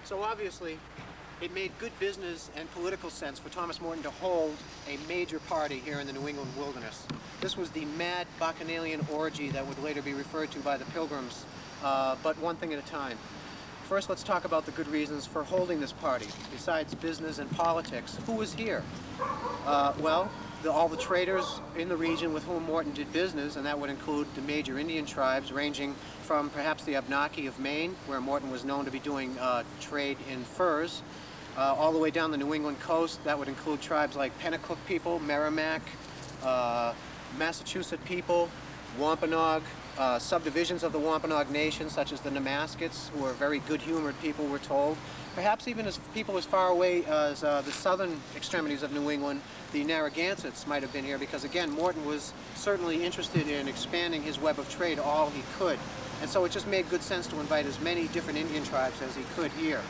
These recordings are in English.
So obviously, it made good business and political sense for Thomas Morton to hold a major party here in the New England wilderness. This was the mad bacchanalian orgy that would later be referred to by the Pilgrims, but one thing at a time. First, let's talk about the good reasons for holding this party. Besides business and politics, who was here? Well, all the traders in the region with whom Morton did business, and that would include the major Indian tribes ranging from perhaps the Abnaki of Maine, where Morton was known to be doing trade in furs, all the way down the New England coast. That would include tribes like Pennacook people, Merrimack, Massachusetts people, Wampanoag, subdivisions of the Wampanoag Nation, such as the Namaskets, who are very good-humored people, we're told. Perhaps even as people as far away as the southern extremities of New England, the Narragansetts might have been here, because again, Morton was certainly interested in expanding his web of trade all he could. And so it just made good sense to invite as many different Indian tribes as he could here.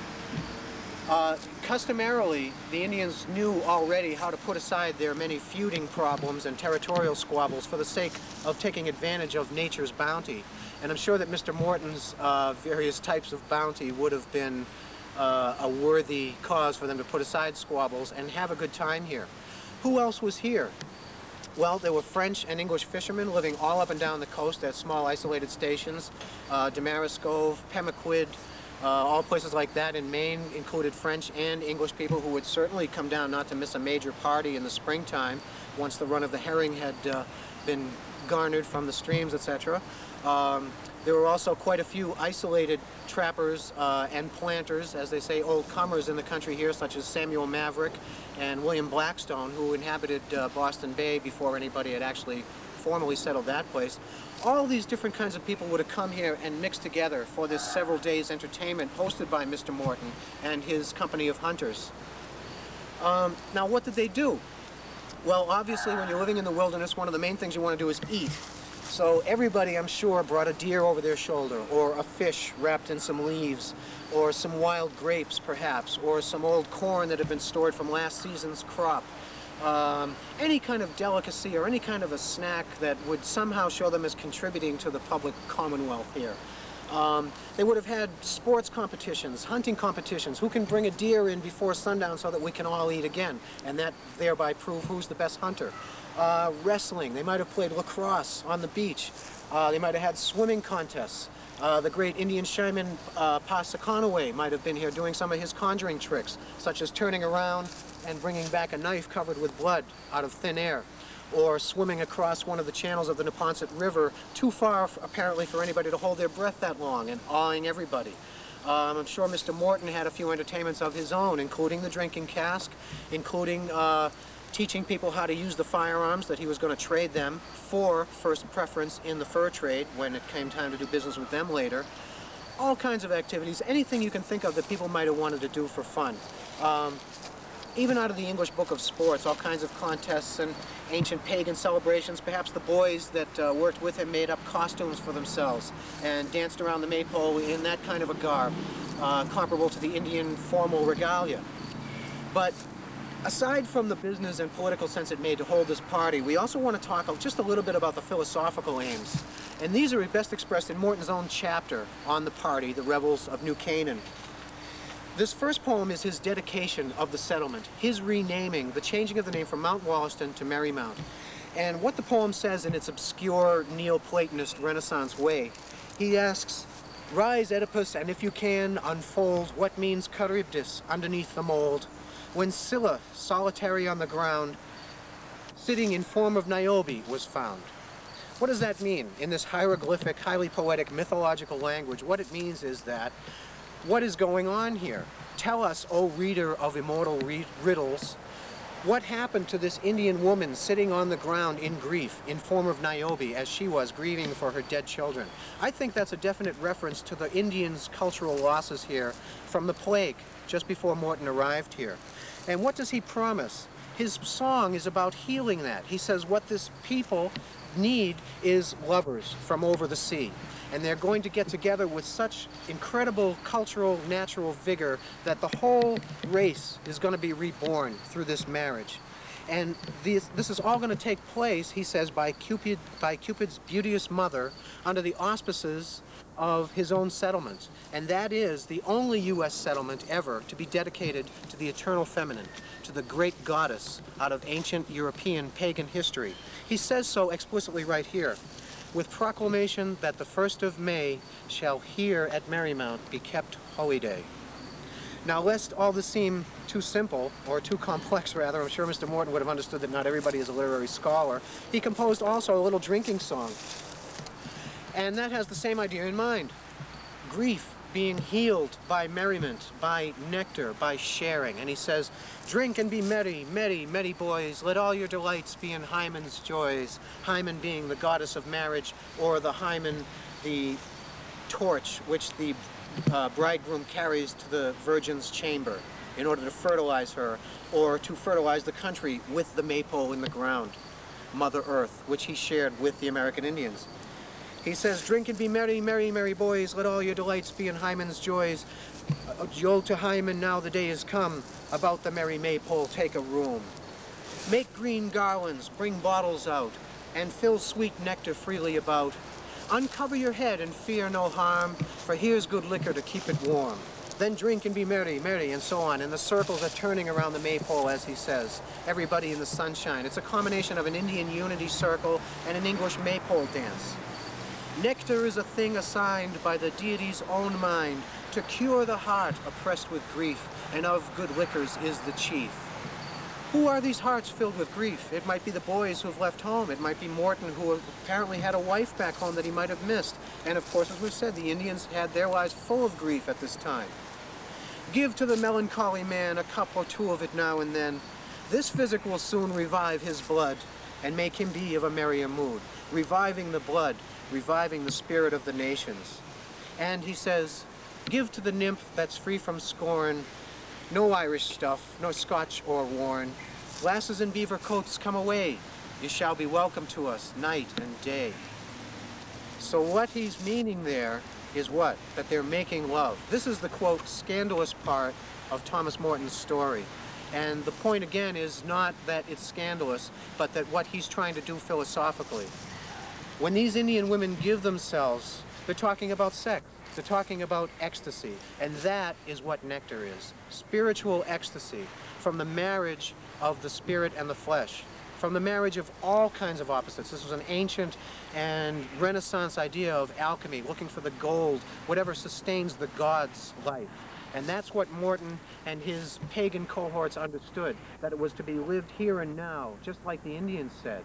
Customarily, the Indians knew already how to put aside their many feuding problems and territorial squabbles for the sake of taking advantage of nature's bounty. And I'm sure that Mr. Morton's various types of bounty would have been a worthy cause for them to put aside squabbles and have a good time here. Who else was here? Well, there were French and English fishermen living all up and down the coast at small isolated stations. Damariscove, Pemaquid, all places like that in Maine included French and English people who would certainly come down not to miss a major party in the springtime once the run of the herring had been garnered from the streams, etc. There were also quite a few isolated trappers and planters, as they say, old comers in the country here, such as Samuel Maverick and William Blackstone, who inhabited Boston Bay before anybody had actually formally settled that place. All these different kinds of people would have come here and mixed together for this several days entertainment hosted by Mr. Morton and his company of hunters. Now, what did they do? Well, obviously, when you're living in the wilderness, one of the main things you want to do is eat. So everybody, I'm sure, brought a deer over their shoulder, or a fish wrapped in some leaves, or some wild grapes, perhaps, or some old corn that had been stored from last season's crop. Any kind of delicacy or any kind of a snack that would somehow show them as contributing to the public commonwealth here. They would have had sports competitions, hunting competitions. Who can bring a deer in before sundown so that we can all eat again, and that thereby prove who's the best hunter. Wrestling. They might have played lacrosse on the beach. They might have had swimming contests. The great Indian shaman Passaconaway might have been here doing some of his conjuring tricks, such as turning around and bringing back a knife covered with blood out of thin air, or swimming across one of the channels of the Neponset River too far, apparently, for anybody to hold their breath that long and awing everybody. I'm sure Mr. Morton had a few entertainments of his own, including the drinking cask, including teaching people how to use the firearms that he was going to trade them for first preference in the fur trade when it came time to do business with them later. All kinds of activities, anything you can think of that people might have wanted to do for fun. Even out of the English Book of Sports, all kinds of contests and ancient pagan celebrations. Perhaps the boys that worked with him made up costumes for themselves and danced around the maypole in that kind of a garb, comparable to the Indian formal regalia. But aside from the business and political sense it made to hold this party, we also want to talk just a little bit about the philosophical aims. And these are best expressed in Morton's own chapter on the party, The Revels of New Canaan. This first poem is his dedication of the settlement, his renaming, the changing of the name from Mount Wollaston to Merrymount. And what the poem says in its obscure Neoplatonist Renaissance way, he asks, "Rise, Oedipus, and if you can, unfold what means Charybdis underneath the mold, when Scylla, solitary on the ground, sitting in form of Niobe, was found." What does that mean? In this hieroglyphic, highly poetic, mythological language, what it means is that what is going on here? Tell us, O reader of immortal riddles, what happened to this Indian woman sitting on the ground in grief, in form of Niobe, as she was, grieving for her dead children? I think that's a definite reference to the Indians' cultural losses here from the plague, just before Morton arrived here. And what does he promise? His song is about healing that. He says what this people need is lovers from over the sea. And they're going to get together with such incredible cultural, natural vigor that the whole race is going to be reborn through this marriage. And this is all going to take place, he says, by Cupid's beauteous mother under the auspices of his own settlement, and that is the only U.S. settlement ever to be dedicated to the eternal feminine, to the great goddess out of ancient European pagan history. He says so explicitly right here, with proclamation that the 1st of May shall here at Marymount be kept holy day. Now, lest all this seem too simple, or too complex rather, I'm sure Mr. Morton would have understood that not everybody is a literary scholar, he composed also a little drinking song. And that has the same idea in mind. Grief being healed by merriment, by nectar, by sharing. And he says, drink and be merry, merry, merry boys, let all your delights be in Hymen's joys. Hymen being the goddess of marriage, or the Hymen, the torch which the bridegroom carries to the virgin's chamber in order to fertilize her, or to fertilize the country with the maypole in the ground, Mother Earth, which he shared with the American Indians. He says, drink and be merry, merry, merry boys, let all your delights be in Hymen's joys. Jol to Hymen, now the day is come, about the merry maypole take a room. Make green garlands, bring bottles out, and fill sweet nectar freely about. Uncover your head and fear no harm, for here's good liquor to keep it warm. Then drink and be merry, merry, and so on. And the circles are turning around the maypole, as he says. Everybody in the sunshine. It's a combination of an Indian unity circle and an English maypole dance. Nectar is a thing assigned by the deity's own mind to cure the heart oppressed with grief, and of good liquors is the chief. Who are these hearts filled with grief? It might be the boys who have left home. It might be Morton, who apparently had a wife back home that he might have missed. And of course, as we've said, the Indians had their lives full of grief at this time. Give to the melancholy man a cup or two of it now and then. This physic will soon revive his blood and make him be of a merrier mood, reviving the blood, reviving the spirit of the nations. And he says, give to the nymph that's free from scorn, no Irish stuff, no Scotch or worn. Lasses in beaver coats, come away. You shall be welcome to us night and day. So what he's meaning there is what? That they're making love. This is the, quote, scandalous part of Thomas Morton's story. And the point again is not that it's scandalous, but that what he's trying to do philosophically. When these Indian women give themselves, they're talking about sex. They're talking about ecstasy. And that is what nectar is. Spiritual ecstasy from the marriage of the spirit and the flesh. From the marriage of all kinds of opposites. This was an ancient and Renaissance idea of alchemy, looking for the gold, whatever sustains the god's life. And that's what Morton and his pagan cohorts understood, that it was to be lived here and now, just like the Indians said.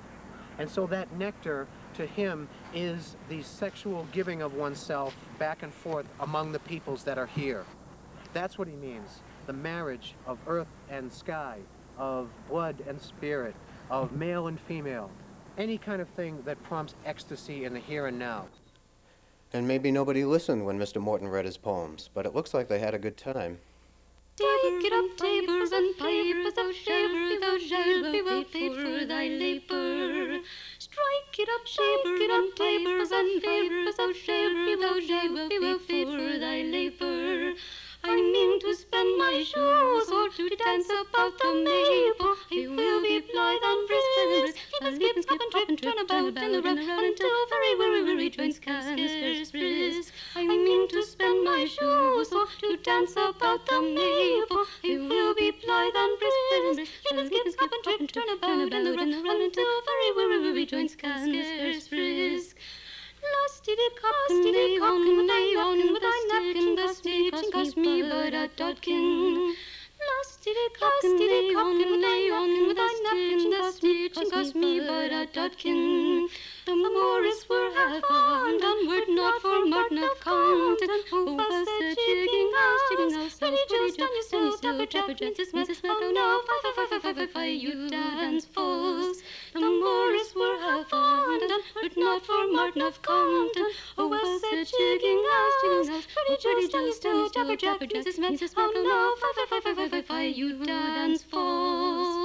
And so that nectar, to him, is the sexual giving of oneself back and forth among the peoples that are here. That's what he means, the marriage of earth and sky, of blood and spirit, of male and female, any kind of thing that prompts ecstasy in the here and now. And maybe nobody listened when Mr. Morton read his poems, but it looks like they had a good time. Take it up, tables and pipers, thou shalt be well paid for thy labour. Strike it up, shake and tapers and favours, thou shalt be well paid for thy labour. I mean to spend my shoes or to dance about the maypole. I will be blithe and brisk, keep a skip and skip and trip and turn about and around until very weary joints can scarce frisk. I mean to spend my shoes or to dance about the maypole. I will be blithe and brisk, keep a skip and skip and trip and turn about and around until very weary joints can scarce frisk. Lusty-dip-cock and lay on with thy napkin, the stitching cost me but a dodkin. Lusty-dip-cock and lay on with thy napkin, the stitching cost me but a dodkin. The Morris were half bound, onward not for Morton of Compton, who was the jigging house, ready just on your still, dapper Francis Smith, oh no, fi, you dance fools. The Morris were half bound, onward not for Morton of Compton, who was the jigging house, ready just on your still, dapper Francis Smith, oh no, fi, you dance fools.